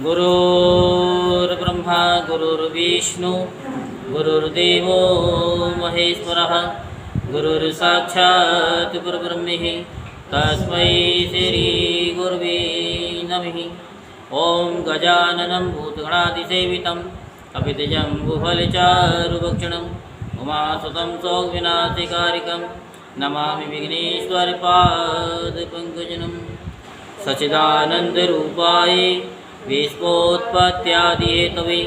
गुरुर्ब्रह्मा गुरुर्विष्णु गुरुर्देवो महेश्वरः गुरुर्साक्षात् परब्रह्म तस्मै श्रीगुरुवे नमः। ओं गजाननं भूतगणाधिसेवितं कपितजम्बुफलचारुभक्षणं उमासुतं शोकविनाशकारिकं नमामि विघ्नेश्वरपादपङ्कजं। सच्चिदानन्दरूपाय विश्वोत्पत्त्यादिहेतवे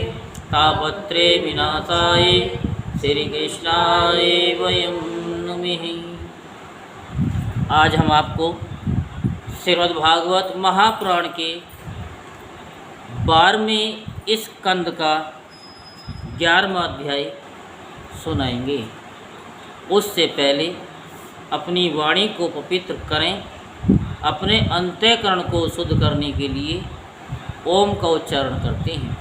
तापत्रे विनाशाय श्रीकृष्णाय वयं नमः। आज हम आपको श्रीमद्भागवत महापुराण के 12वें स्कंद का 11वां अध्याय सुनाएंगे। उससे पहले अपनी वाणी को पवित्र करें। अपने अंतःकरण को शुद्ध करने के लिए ओम का उच्चारण करते हैं।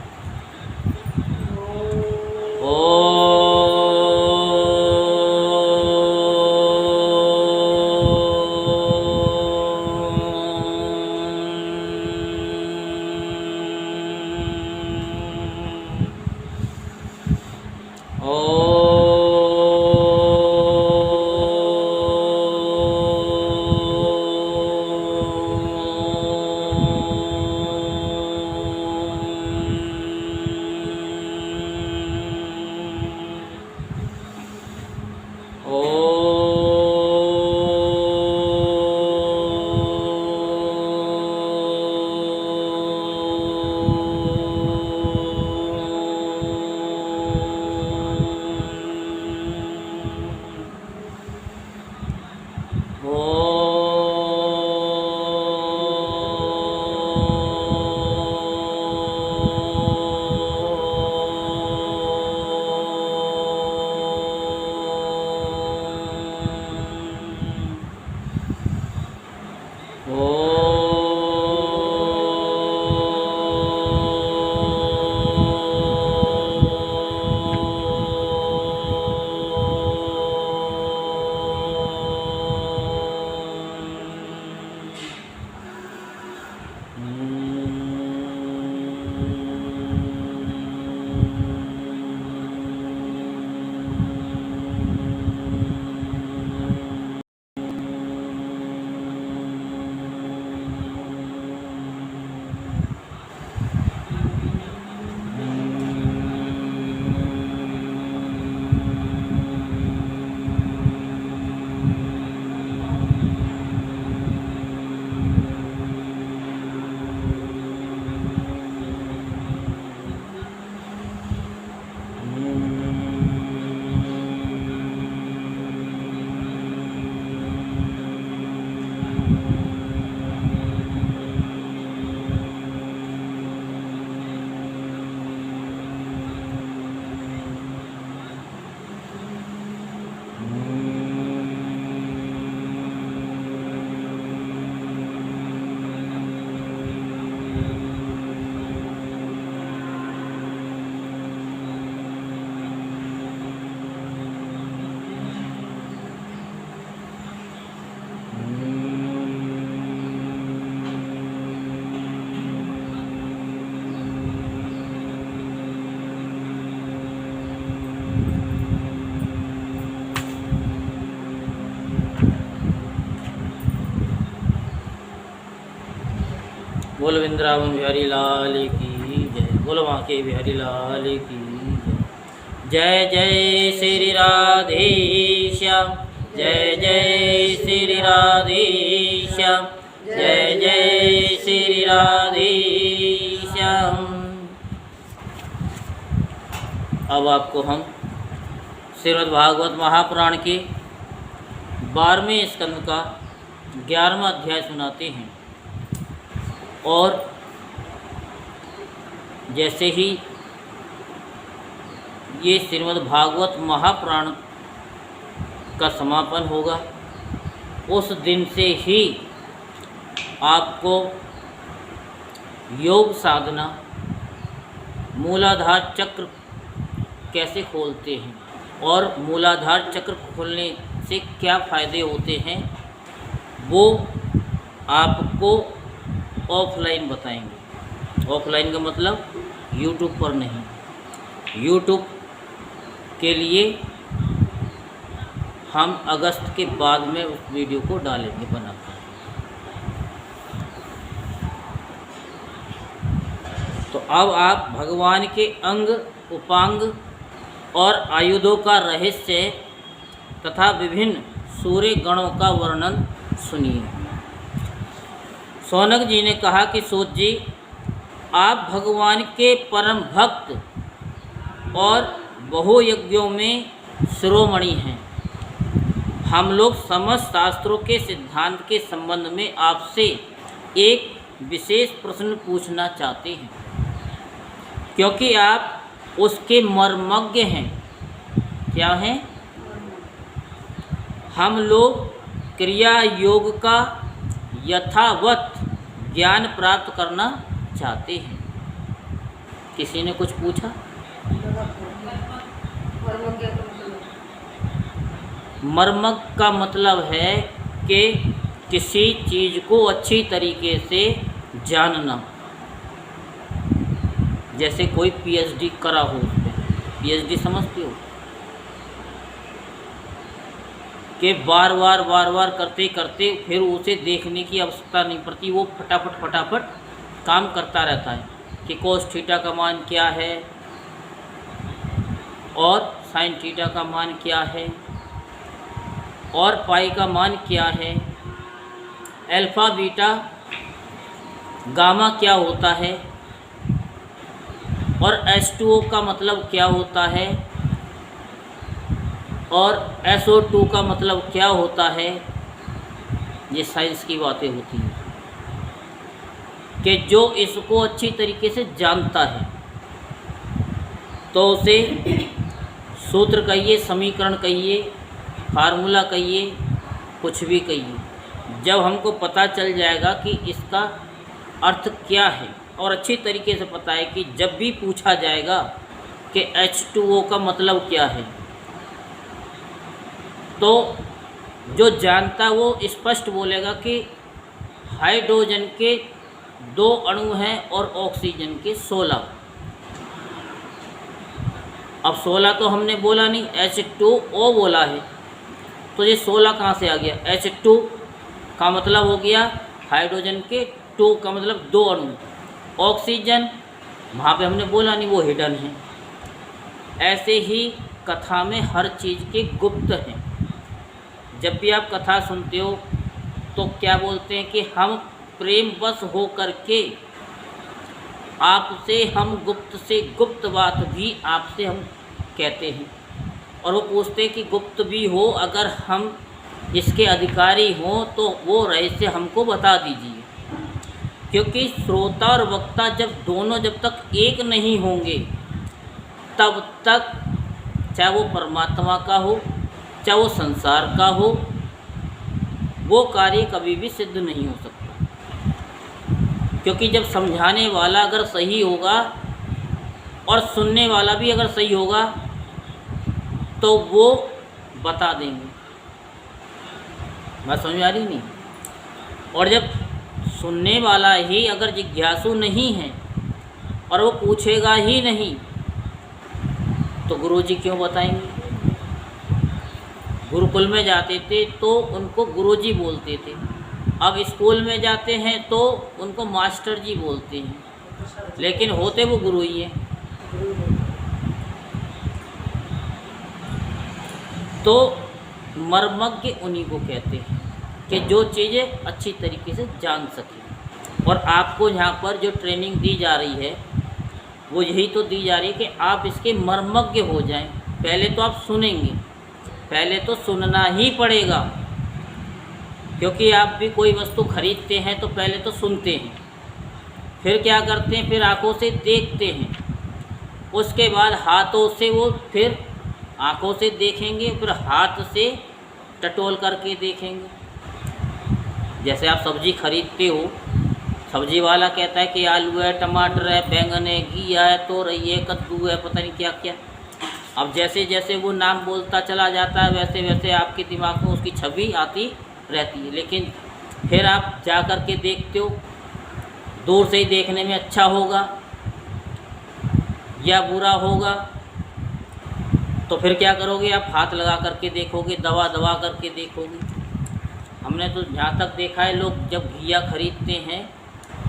बोल वृंदावन बिहारी लाल की जय। बोल बांके बिहारी लाल की जय। जय जय श्री राधे श्याम, जय जय श्री राधे श्याम, जय जय श्री राधे श्याम। अब आपको हम श्रीमद्भागवत महापुराण के 12वें स्कंद का 11वां अध्याय सुनाते हैं। और जैसे ही ये श्रीमद्भागवत महापुराण का समापन होगा उस दिन से ही आपको योग साधना मूलाधार चक्र कैसे खोलते हैं और मूलाधार चक्र खोलने से क्या फ़ायदे होते हैं वो आपको ऑफलाइन बताएंगे। ऑफलाइन का मतलब यूट्यूब पर नहीं। यूट्यूब के लिए हम अगस्त के बाद में उस वीडियो को डालेंगे बनाकर। तो अब आप भगवान के अंग, उपांग और आयुधों का रहस्य तथा विभिन्न सूर्य गणों का वर्णन सुनिए। शौनक जी ने कहा कि सूत जी, आप भगवान के परम भक्त और बहुयज्ञों में शिरोमणि हैं। हम लोग समस्त शास्त्रों के सिद्धांत के संबंध में आपसे एक विशेष प्रश्न पूछना चाहते हैं, क्योंकि आप उसके मर्मज्ञ हैं। क्या हैं? हम लोग क्रिया योग का यथावत ज्ञान प्राप्त करना चाहते हैं। किसी ने कुछ पूछा? मर्मज्ञ का मतलब है कि किसी चीज़ को अच्छी तरीके से जानना। जैसे कोई पीएचडी करा हो, उस पर पीएचडी समझते हो कि बार बार करते करते फिर उसे देखने की आवश्यकता नहीं पड़ती, वो फटाफट काम करता रहता है कि कोस थीटा का मान क्या है और साइन थीटा का मान क्या है और पाई का मान क्या है, अल्फा बीटा गामा क्या होता है और H2O का मतलब क्या होता है और SO2 का मतलब क्या होता है। ये साइंस की बातें होती हैं कि जो इसको अच्छी तरीके से जानता है तो उसे सूत्र कहिए, समीकरण कहिए, फार्मूला कहिए, कुछ भी कहिए, जब हमको पता चल जाएगा कि इसका अर्थ क्या है और अच्छी तरीके से पता है कि जब भी पूछा जाएगा कि H2O का मतलब क्या है, तो जो जानता है वो स्पष्ट बोलेगा कि हाइड्रोजन के 2 अणु हैं और ऑक्सीजन के 16। अब 16 तो हमने बोला नहीं, H2O बोला है, तो ये 16 कहाँ से आ गया? H2 का मतलब हो गया हाइड्रोजन के 2 का मतलब 2 अणु, ऑक्सीजन वहाँ पे हमने बोला नहीं, वो हिडन है। ऐसे ही कथा में हर चीज़ के गुप्त हैं। जब भी आप कथा सुनते हो तो क्या बोलते हैं कि हम प्रेमवश हो करके आपसे हम गुप्त से गुप्त बात भी आपसे हम कहते हैं, और वो पूछते हैं कि गुप्त भी हो, अगर हम इसके अधिकारी हों तो वो रहस्य हमको बता दीजिए। क्योंकि श्रोता और वक्ता जब तक एक नहीं होंगे तब तक, चाहे वो परमात्मा का हो चाहे वो संसार का हो, वो कार्य कभी भी सिद्ध नहीं हो सकता। क्योंकि जब समझाने वाला अगर सही होगा और सुनने वाला भी अगर सही होगा तो वो बता देंगे। बात समझ में आ रही नहीं? और जब सुनने वाला ही अगर जिज्ञासु नहीं है और वो पूछेगा ही नहीं तो गुरुजी क्यों बताएंगे? गुरुकुल में जाते थे तो उनको गुरुजी बोलते थे, अब स्कूल में जाते हैं तो उनको मास्टर जी बोलते हैं, लेकिन होते वो गुरु ही हैं। तो मर्मज्ञ उन्हीं को कहते हैं कि जो चीज़ें अच्छी तरीके से जान सकें। और आपको यहाँ पर जो ट्रेनिंग दी जा रही है वो यही तो दी जा रही है कि आप इसके मर्मज्ञ हो जाएं। पहले तो आप सुनेंगे, पहले तो सुनना ही पड़ेगा, क्योंकि आप भी कोई वस्तु खरीदते हैं तो पहले तो सुनते हैं, फिर क्या करते हैं, फिर आँखों से देखते हैं, उसके बाद हाथों से, वो फिर आँखों से देखेंगे, फिर हाथ से टटोल करके देखेंगे। जैसे आप सब्ज़ी खरीदते हो, सब्ज़ी वाला कहता है कि आलू है, टमाटर है, बैंगन है, घिया है, तोरई है, कद्दू है, पता नहीं क्या क्या। अब जैसे जैसे वो नाम बोलता चला जाता है वैसे वैसे आपके दिमाग में उसकी छवि आती रहती है। लेकिन फिर आप जा कर के देखते हो दूर से ही देखने में अच्छा होगा या बुरा होगा, तो फिर क्या करोगे? आप हाथ लगा करके देखोगे, दबा दबा करके देखोगे। हमने तो जहाँ तक देखा है, लोग जब घिया खरीदते हैं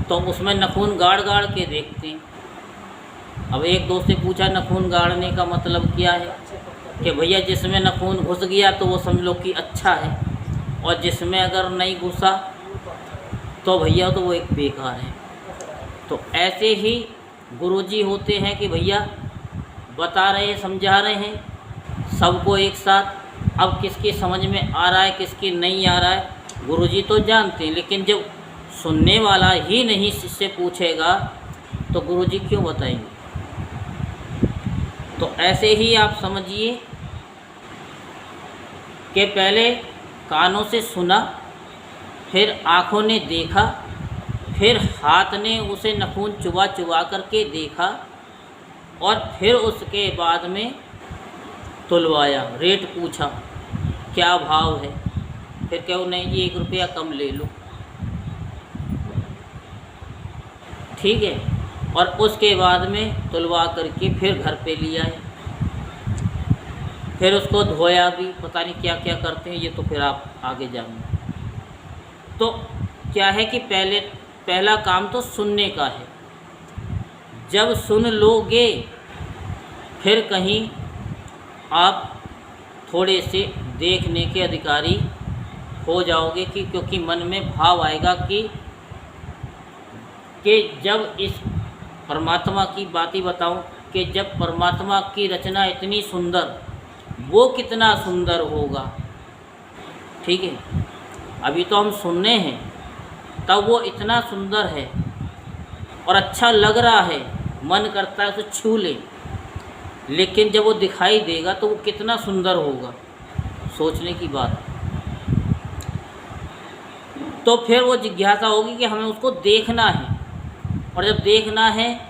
तो उसमें नाखून गाड़ गाड़ के देखते हैं। अब एक दोस्त से पूछा नाखून गाड़ने का मतलब क्या है, कि भैया जिसमें नाखून घुस गया तो वो समझ लो कि अच्छा है, और जिसमें अगर नहीं घुसा तो भैया तो वो एक बेकार है। तो ऐसे ही गुरुजी होते हैं कि भैया बता रहे हैं, समझा रहे हैं सबको एक साथ। अब किसकी समझ में आ रहा है, किसकी नहीं आ रहा है, गुरुजी तो जानते हैं, लेकिन जब सुनने वाला ही नहीं इससे पूछेगा तो गुरुजी क्यों बताएंगे? तो ऐसे ही आप समझिए कि पहले कानों से सुना, फिर आँखों ने देखा, फिर हाथ ने उसे नाखून चुबा चुबा करके देखा, और फिर उसके बाद में तुलवाया, रेट पूछा क्या भाव है, फिर कहो नहीं जी 1 रुपया कम ले लो, ठीक है। और उसके बाद में तुलवा करके फिर घर पे लिया है, फिर उसको धोया भी, पता नहीं क्या क्या करते हैं, ये तो फिर आप आगे जानिए। तो क्या है कि पहला काम तो सुनने का है। जब सुन लोगे फिर कहीं आप थोड़े से देखने के अधिकारी हो जाओगे, कि क्योंकि मन में भाव आएगा कि जब इस परमात्मा की बात ही बताऊं, कि जब परमात्मा की रचना इतनी सुंदर, वो कितना सुंदर होगा, ठीक है। अभी तो हम सुनने हैं, तब वो इतना सुंदर है और अच्छा लग रहा है, मन करता है उसे छू ले, लेकिन जब वो दिखाई देगा तो वो कितना सुंदर होगा, सोचने की बात। तो फिर वो जिज्ञासा होगी कि हमें उसको देखना है, और जब देखना है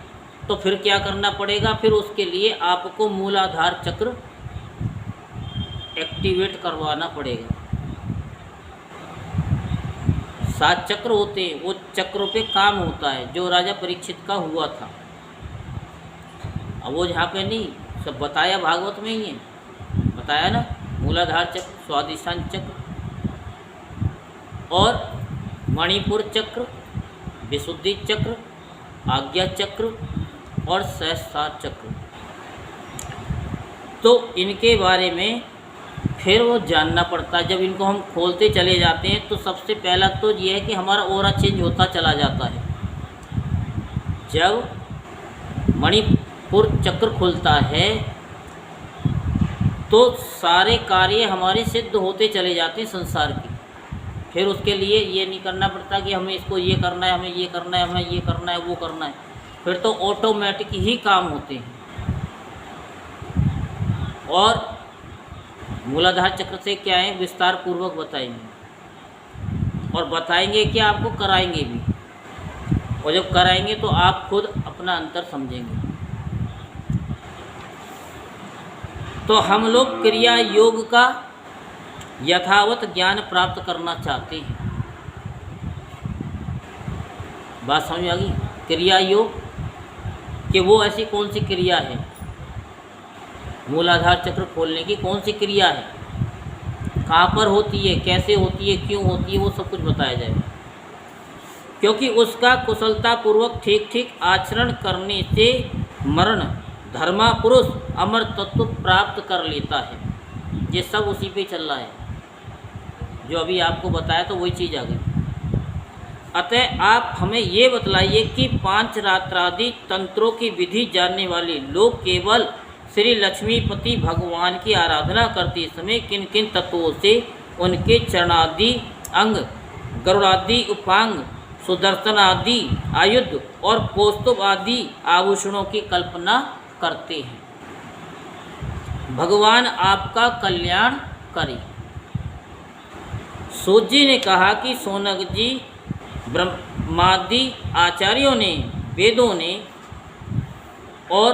तो फिर क्या करना पड़ेगा? फिर उसके लिए आपको मूलाधार चक्र एक्टिवेट करवाना पड़ेगा। 7 चक्र होते हैं, वो चक्रों पे काम होता है, जो राजा परीक्षित का हुआ था। अब वो जहाँ पे नहीं, सब बताया भागवत में ही है, बताया ना, मूलाधार चक्र, स्वादिष्ठान चक्र और मणिपुर चक्र, विशुद्धि चक्र, आज्ञा चक्र और सहस्त्रार चक्र। तो इनके बारे में फिर वो जानना पड़ता है। जब इनको हम खोलते चले जाते हैं तो सबसे पहला तो ये है कि हमारा ऑरा चेंज होता चला जाता है। जब मणिपुर चक्र खुलता है तो सारे कार्य हमारे सिद्ध होते चले जाते हैं संसार के। फिर उसके लिए ये नहीं करना पड़ता कि हमें इसको ये करना है, हमें ये करना है, हमें ये करना है, वो करना है, फिर तो ऑटोमेटिक ही काम होते हैं। और मूलाधार चक्र से क्या है, विस्तार पूर्वक बताएंगे, और बताएंगे कि आपको कराएंगे भी, और जब कराएंगे तो आप खुद अपना अंतर समझेंगे। तो हम लोग क्रिया योग का यथावत ज्ञान प्राप्त करना चाहते हैं। बात समझ आ गई? क्रिया योग कि वो ऐसी कौन सी क्रिया है, मूलाधार चक्र खोलने की कौन सी क्रिया है, कहाँ पर होती है, कैसे होती है, क्यों होती है, वो सब कुछ बताया जाएगा। क्योंकि उसका कुशलतापूर्वक ठीक ठीक आचरण करने से मरण धर्मा पुरुष अमर तत्व प्राप्त कर लेता है। ये सब उसी पे चल रहा है, जो अभी आपको बताया तो वही चीज़ आ गई। अतः आप हमें ये बतलाइए कि 5 रात्रादि तंत्रों की विधि जानने वाले लोग केवल श्री लक्ष्मीपति भगवान की आराधना करते समय किन किन तत्वों से उनके चरणादि अंग, गरुड़ादि उपांग, सुदर्शन आदि आयुध और कौस्तुभ आदि आभूषणों की कल्पना करते हैं। भगवान आपका कल्याण करे। सूत जी ने कहा कि सोनक जी, ब्रह्मादि आचार्यों ने, वेदों ने और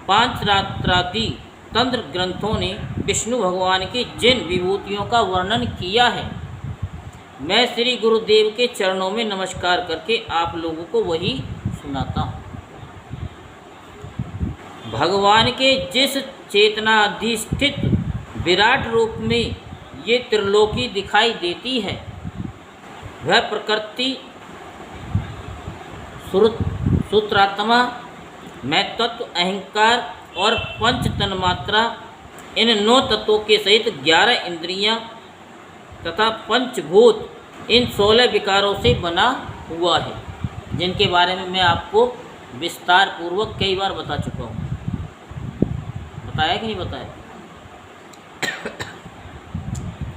5 रात्रादि तंत्र ग्रंथों ने विष्णु भगवान की जिन विभूतियों का वर्णन किया है मैं श्री गुरुदेव के चरणों में नमस्कार करके आप लोगों को वही सुनाता हूँ। भगवान के जिस चेतनाधिष्ठित विराट रूप में ये त्रिलोकी दिखाई देती है, वह प्रकृति, सूत्रात्मा, मैं तत्व, अहंकार और पंच तन्मात्रा, इन 9 तत्वों के सहित 11 इंद्रियां तथा पंचभूत, इन 16 विकारों से बना हुआ है, जिनके बारे में मैं आपको विस्तार पूर्वक कई बार बता चुका हूँ। बताया कि नहीं बताया?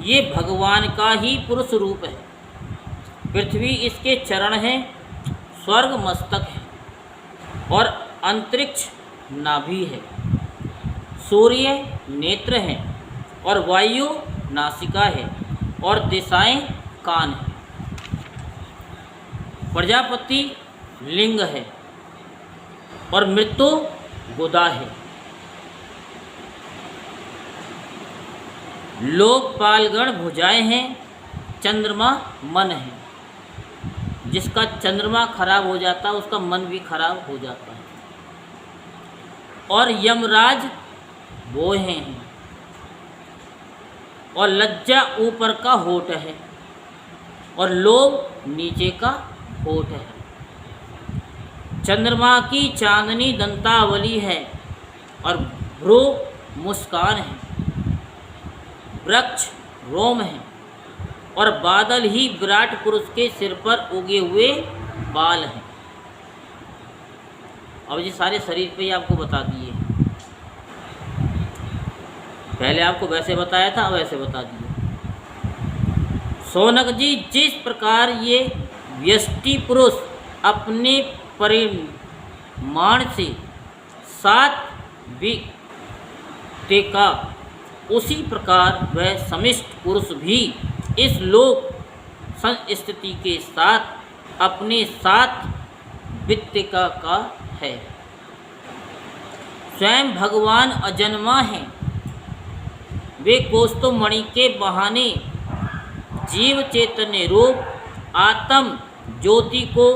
ये भगवान का ही पुरुष रूप है। पृथ्वी इसके चरण हैं, स्वर्ग मस्तक है और अंतरिक्ष नाभि है, सूर्य नेत्र हैं और वायु नासिका है और दिशाएं कान है, प्रजापति लिंग है और मृत्यु गुदा है, लोकपालगण भुजाएं हैं, चंद्रमा मन है। जिसका चंद्रमा खराब हो जाता है उसका मन भी खराब हो जाता है। और यमराज वो हैं और लज्जा ऊपर का होठ है और लोभ नीचे का होठ है। चंद्रमा की चांदनी दंतावली है और भ्रू मुस्कान है, वृक्ष रोम है और बादल ही विराट पुरुष के सिर पर उगे हुए बाल हैं। अब ये सारे शरीर पे ही आपको बता दिए। पहले आपको वैसे बताया था, अब ऐसे बता दिए। शौनक जी, जिस प्रकार ये व्यष्टि पुरुष अपने परिमाण से 7 वित्तेका, उसी प्रकार वह समिष्ट पुरुष भी इस लोक संस्थिति के साथ अपने 7 वित्तेका का है। स्वयं भगवान अजन्मा हैं। वे कौस्तुभमणि के बहाने जीव चैतन्य रूप आत्म ज्योति को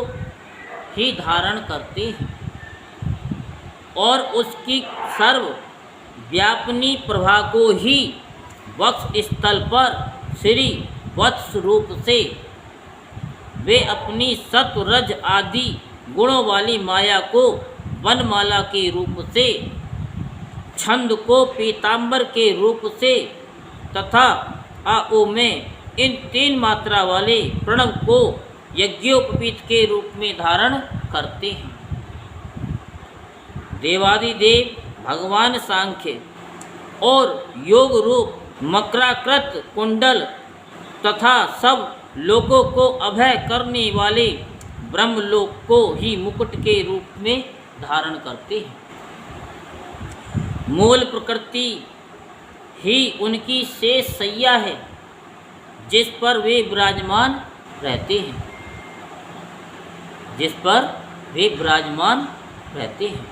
ही धारण करते हैं और उसकी सर्व व्यापनी प्रभा को ही वक्ष स्थल पर श्री वत्स रूप से वे अपनी सत्व रज आदि गुणों वाली माया को वनमाला के रूप से, छंद को पीताम्बर के रूप से तथा आओ में इन 3 मात्रा वाले प्रणव को यज्ञोपवीत के रूप में धारण करते हैं। देवादिदेव भगवान सांख्य और योग रूप मकराकृत कुंडल तथा सब लोगों को अभय करने वाले ब्रह्मलोक को ही मुकुट के रूप में धारण करते हैं। मूल प्रकृति ही उनकी शेष सैया है जिस पर वे विराजमान रहते हैं, जिस पर वे विराजमान रहते हैं।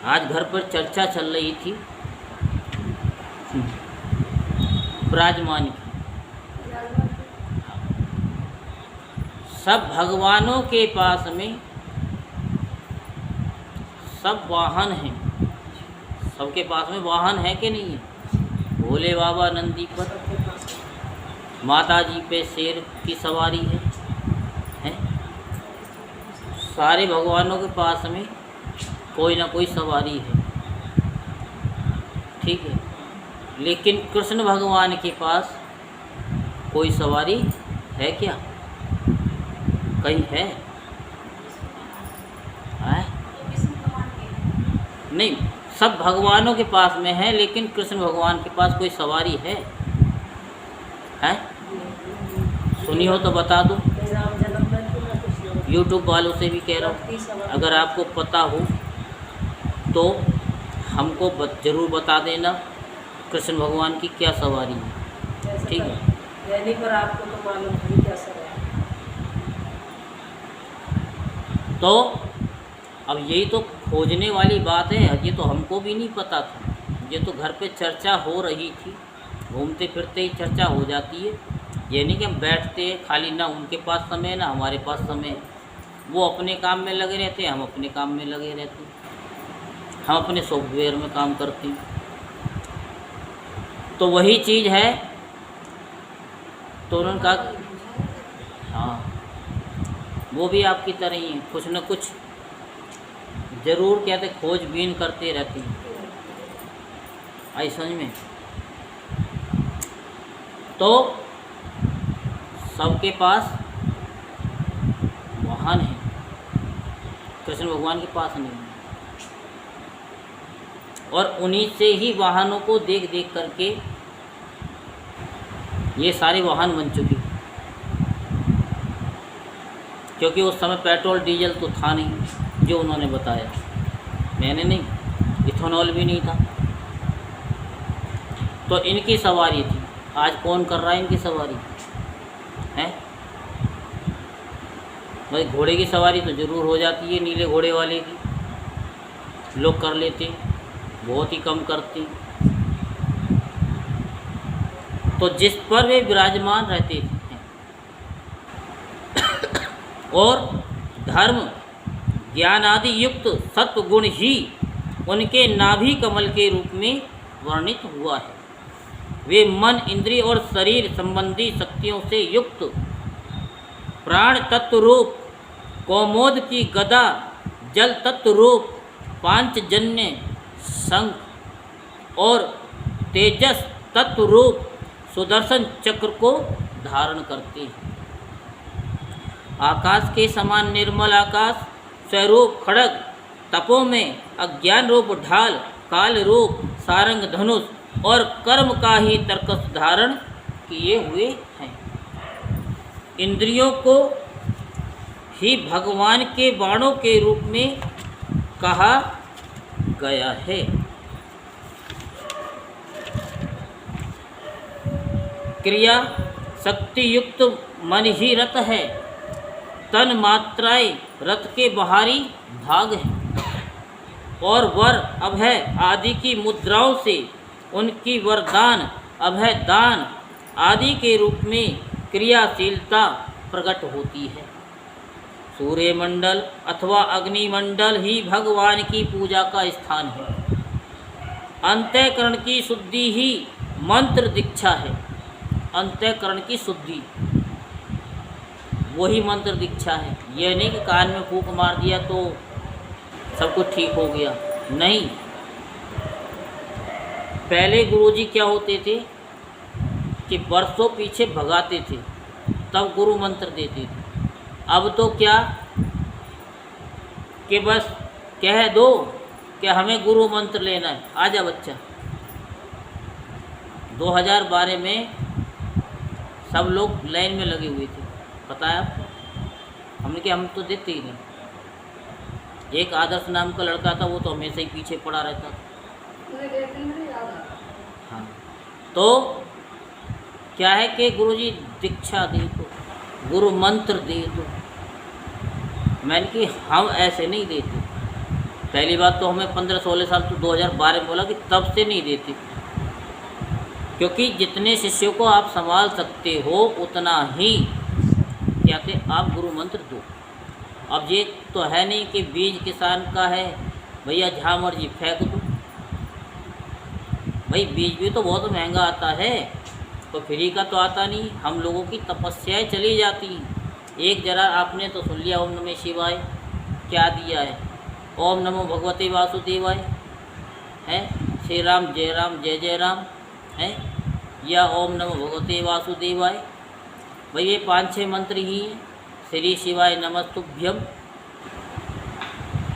आज घर पर चर्चा चल रही थी विराजमान की। सब भगवानों के पास में सब वाहन हैं। सबके पास में वाहन है कि नहीं है? भोले बाबा नंदी पर, माता जी पे शेर की सवारी है? सारे भगवानों के पास में कोई ना कोई सवारी है, ठीक है। लेकिन कृष्ण भगवान के पास कोई सवारी है क्या? कहीं है? नहीं, सब भगवानों के पास में है, लेकिन कृष्ण भगवान के पास कोई सवारी है? सुनी हो तो बता दो। यूट्यूब वालों से भी कह रहा हूँ, अगर आपको पता हो तो हमको ज़रूर बता देना कृष्ण भगवान की क्या सवारी है, ठीक है। पर आपको तो मालूम नहीं क्या सवारी। तो अब यही तो खोजने वाली बात है। ये तो हमको भी नहीं पता था, ये तो घर पे चर्चा हो रही थी घूमते फिरते ही चर्चा हो जाती है। ये नहीं कि हम बैठते हैं खाली, ना उनके पास समय ना हमारे पास समय। वो अपने काम में लगे रहते हैं, हम अपने काम में लगे रहते हैं, हम अपने सॉफ्टवेयर में काम करते हैं। तो वही चीज़ है। तो उन्होंने कहा हाँ, वो भी आपकी तरह ही है, कुछ न कुछ ज़रूर कहते खोजबीन करते रहती हैं। आई समझ में? तो सबके पास वाहन है, कृष्ण भगवान के पास नहीं है। और उन्हीं से ही वाहनों को देख देख करके ये सारे वाहन बन चुके, क्योंकि उस समय पेट्रोल डीजल तो था नहीं, जो उन्होंने बताया, मैंने नहीं, इथेनॉल भी नहीं था। तो इनकी सवारी थी। आज कौन कर रहा है इनकी सवारी? है भाई, घोड़े की सवारी तो ज़रूर हो जाती है, नीले घोड़े वाले की लोग कर लेते, बहुत ही कम करते। तो जिस पर वे विराजमान रहते थे और धर्म ज्ञान आदि युक्त सत्व गुण ही उनके नाभि कमल के रूप में वर्णित हुआ है। वे मन, इंद्रिय और शरीर संबंधी शक्तियों से युक्त प्राण तत्व रूप कौमोद की गदा, जल तत्व रूप पांचजन्य शंख और तेजस तत्व रूप सुदर्शन चक्र को धारण करते हैं। आकाश के समान निर्मल आकाश, स्वरूप खड़ग, तपों में अज्ञान रूप ढाल, काल रूप सारंग धनुष और कर्म का ही तर्कस धारण किए हुए हैं। इंद्रियों को ही भगवान के बाणों के रूप में कहा गया है। क्रिया शक्ति युक्त मन ही रथ है, तन मात्राएं रथ के बाहरी भाग हैं और वर अभय आदि की मुद्राओं से उनकी वरदान, अभय दान आदि के रूप में क्रियाशीलता प्रकट होती है। सूर्यमंडल अथवा अग्निमंडल ही भगवान की पूजा का स्थान है। अंतःकरण की शुद्धि ही मंत्र दीक्षा है। अंतःकरण की शुद्धि वही मंत्र दीक्षा है। यह नहीं कि कान में फूंक मार दिया तो सब कुछ ठीक हो गया, नहीं। पहले गुरुजी क्या होते थे कि बरसों पीछे भगाते थे, तब गुरु मंत्र देते थे। अब तो क्या कि बस कह दो कि हमें गुरु मंत्र लेना है, आजा बच्चा। 2012 में सब लोग लाइन में लगे हुए थे, पता है आपको? हमने कि हम तो देते ही नहीं। एक आदर्श नाम का लड़का था, वो तो हमेशा ही पीछे पड़ा रहता था। हाँ, तो क्या है कि गुरुजी दीक्षा दे दो, गुरु मंत्र दे दो। मैंने कि हम ऐसे नहीं देते। पहली बात तो हमें 15-16 साल तो 2012 में बोला कि तब से नहीं देते, क्योंकि जितने शिष्यों को आप संभाल सकते हो उतना ही क्या थे आप गुरु मंत्र दो। अब ये तो है नहीं कि बीज किसान का है भैया जहाँ मर्जी फेंक दो। भाई बीज भी तो बहुत महंगा आता है, तो फ्री का तो आता नहीं। हम लोगों की तपस्याएं चली जाती हैं। एक जरा आपने तो सुन लिया ओम नमः शिवाय क्या दिया है, ओम नमो भगवते वासुदेवाय है, श्री राम जय जय राम है, या ओम नमो भगवते वासुदेवाय। भाई ये 5-6 मंत्र ही हैं। श्री शिवाय नमस्तुभ्यम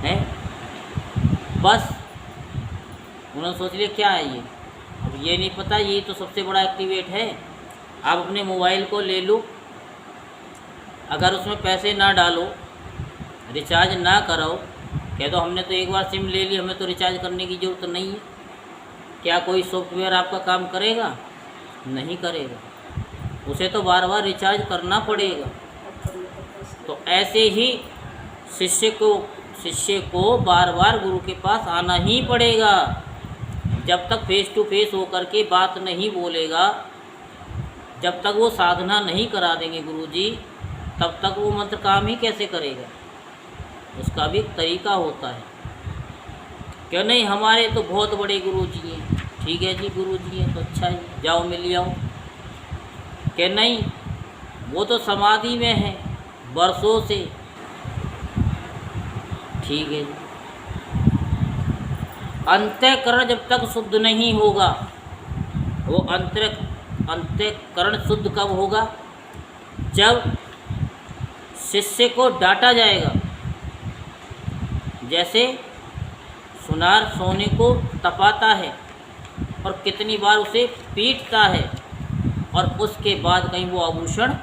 है, बस। उन्होंने सोच लिया क्या है ये, अब ये नहीं पता ये तो सबसे बड़ा एक्टिवेट है। आप अपने मोबाइल को ले लो, अगर उसमें पैसे ना डालो, रिचार्ज ना कराओ, कह दो हमने तो एक बार सिम ले ली, हमें तो रिचार्ज करने की ज़रूरत नहीं है, क्या कोई सॉफ्टवेयर आपका काम करेगा? नहीं करेगा, उसे तो बार बार रिचार्ज करना पड़ेगा। तो ऐसे ही शिष्य को बार बार गुरु के पास आना ही पड़ेगा। जब तक फेस टू फेस होकर के बात नहीं बोलेगा, जब तक वो साधना नहीं करा देंगे गुरुजी, तब तक वो मंत्र काम ही कैसे करेगा। उसका भी एक तरीका होता है। क्यों नहीं, हमारे तो बहुत बड़े गुरुजी हैं। ठीक है जी, गुरुजी हैं तो अच्छा है, जाओ मिल आओ। क्या नहीं, वो तो समाधि में है वर्षों से। ठीक है जी। अंतःकरण जब तक शुद्ध नहीं होगा, वो अंतःकरण शुद्ध कब होगा? जब शिष्य को डांटा जाएगा। जैसे सुनार सोने को तपाता है और कितनी बार उसे पीटता है, और उसके बाद कहीं वो आभूषण